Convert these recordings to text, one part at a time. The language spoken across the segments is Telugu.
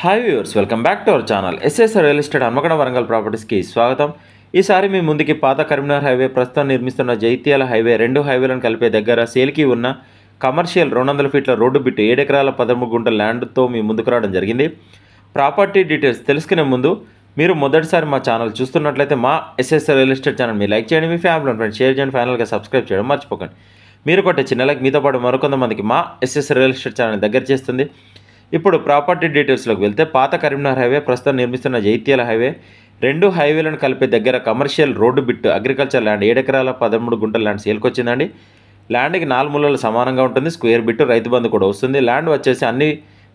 Hi viewers, welcome back to our channel. SS real estate Hanamkonda Warangal ప్రాపర్టీస్కి స్వాగతం. ఈసారి మీ ముందుకి పాత కరీంనగర్ హైవే, ప్రస్తుతం నిర్మిస్తున్న జైత్యాల హైవే, రెండు హైవేలను కలిపే దగ్గర సేల్కి ఉన్న కమర్షియల్ 200 ఫీట్ల రోడ్డు బిట్టు 7 ఎకరాల 13 గుంటల ల్యాండ్తో మీ ముందుకు రావడం జరిగింది. ప్రాపర్టీ డీటెయిల్స్ తెలుసుకునే ముందు మీరు మొదటిసారి మా ఛానల్ చూస్తున్నట్లయితే మా ఎస్ఎస్ రియల్ ఎస్టేట్ ఛానల్ మీరు లైక్ చేయండి, మీ ఫ్యామిలీ అండ్ ఫ్రెండ్స్ షేర్ చేయండి, ఫైనల్గా సబ్స్క్రైబ్ చేయడం మర్చిపోకండి. మీరు కొట్టే చిన్న లైక్ మీతో పాటు మరికొంతమందికి మా ఎస్ఎస్ రియల్ ఎస్టేట్ ఛానల్ దగ్గర చేస్తుంది. ఇప్పుడు ప్రాపర్టీ డీటెయిల్స్లోకి వెళ్తే, పాత కరీంనగర్ హైవే, ప్రస్తుతం నిర్మిస్తున్న జైత్యాల హైవే, రెండు హైవేలను కలిపే దగ్గర commercial road bit agriculture land 7 ఎకరాల 13 గుంటల ల్యాండ్ సేల్కొచ్చిందండి. ల్యాండ్కి 4 మూలలు సమానంగా ఉంటుంది. స్క్వేర్ బిట్టు, రైతు బంధు కూడా వస్తుంది. ల్యాండ్ వచ్చేసి అన్ని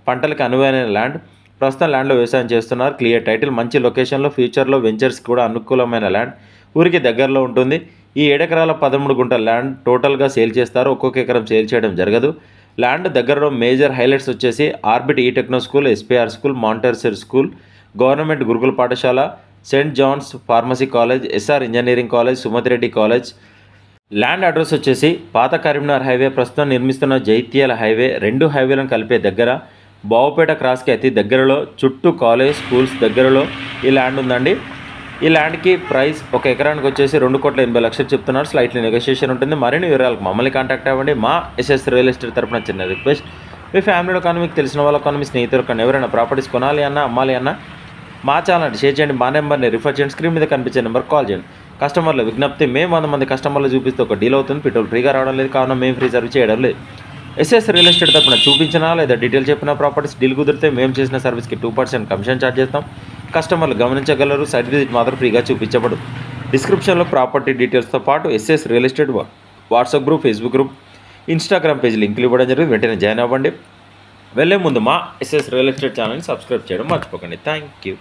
పంటలకు అనువైన ల్యాండ్. ప్రస్తుతం ల్యాండ్లో వ్యవసాయం చేస్తున్నారు. క్లియర్ టైటిల్, మంచి లొకేషన్లో, ఫ్యూచర్లో వెంచర్స్ కూడా అనుకూలమైన ల్యాండ్, ఊరికి దగ్గరలో ఉంటుంది. ఈ 7 ఎకరాల 13 గుంటల ల్యాండ్ టోటల్గా సేల్ చేస్తారు. ఒక్కొక్క ఎకరం సేల్ చేయడం జరగదు. ల్యాండ్ దగ్గరలో మేజర్ హైలైట్స్ వచ్చేసి ఆర్బిట్ ఈ techno school, SPR school, Montessori school, government గురుకుల పాఠశాల, Saint John's pharmacy college, SR engineering college, Sumathi Reddy college. Land address వచ్చేసి పాత కరీంనగర్ హైవే, ప్రస్తుతం నిర్మిస్తున్న జైత్యాల హైవే, రెండు హైవేలను కలిపే దగ్గర బావుపేట క్రాస్కి అతి దగ్గరలో, చుట్టూ కాలేజ్, స్కూల్స్ దగ్గరలో ఈ ల్యాండ్ ఉందండి. ఈ ల్యాండ్కి ప్రైస్ ఒక ఎకరానికి వచ్చేసి 2,80,00,000 చెప్తున్నారు. స్లైట్లీ నెగోషియేషన్ ఉంటుంది. మరిన్ని వివరాలకు మమ్మల్ని కాంటాక్ట్ అవ్వండి. మా ఎస్ఎస్ రియల్ ఎస్టేట్ తరపున చిన్న రిక్వెస్ట్, మీ ఫ్యామిలీలో కానీ, మీకు తెలిసిన వాళ్ళకు కానీ, మీ స్నేహితులు కానీ ఎవరైనా ప్రాపర్టీస్ కొనాలి అన్నా, అమ్మాలి అన్నా మా ఛానల్ షేర్ చేయండి. మా నెంబర్ని రిఫర్ చేయండి. స్క్రీన్ మీద కనిపించే నెంబర్ కాల్ చేయండి. కస్టమర్ల విజ్ఞప్తి, మేము 100 మంది కస్టమర్లు చూపిస్తే ఒక డీల్ అవుతుంది. పెట్రోల్ ఫ్రీగా రావడం లేదు, కావున మేము ఫ్రీ సర్వీస్ చేయడం లేదు. ఎస్ఎస్ రియల్ ఎస్టేట్ తరపున చూపించినా లేదా డీటెయిల్ చెప్పిన ప్రాపర్టీస్ డీల్ కుదిరితే మేము చేసిన సర్వీస్కి 2% కమిషన్ ఛార్జ్ చేస్తాం. కస్టమర్లు గమనించగలరు. సైట్ విజిట్ మాత్రం ఫ్రీగా చూపించబడు. డిస్క్రిప్షన్లో ప్రాపర్టీ డీటెయిల్స్తో పాటు SS real estate WhatsApp group, Facebook group, Instagram page లింకులు ఇవ్వడం జరిగింది. వెంటనే జాయిన్ అవ్వండి. వెళ్ళే ముందు మా ఎస్ఎస్ రియల్ ఎస్టేట్ ఛానల్ని సబ్స్క్రైబ్ చేయడం మర్చిపోకండి. Thank you.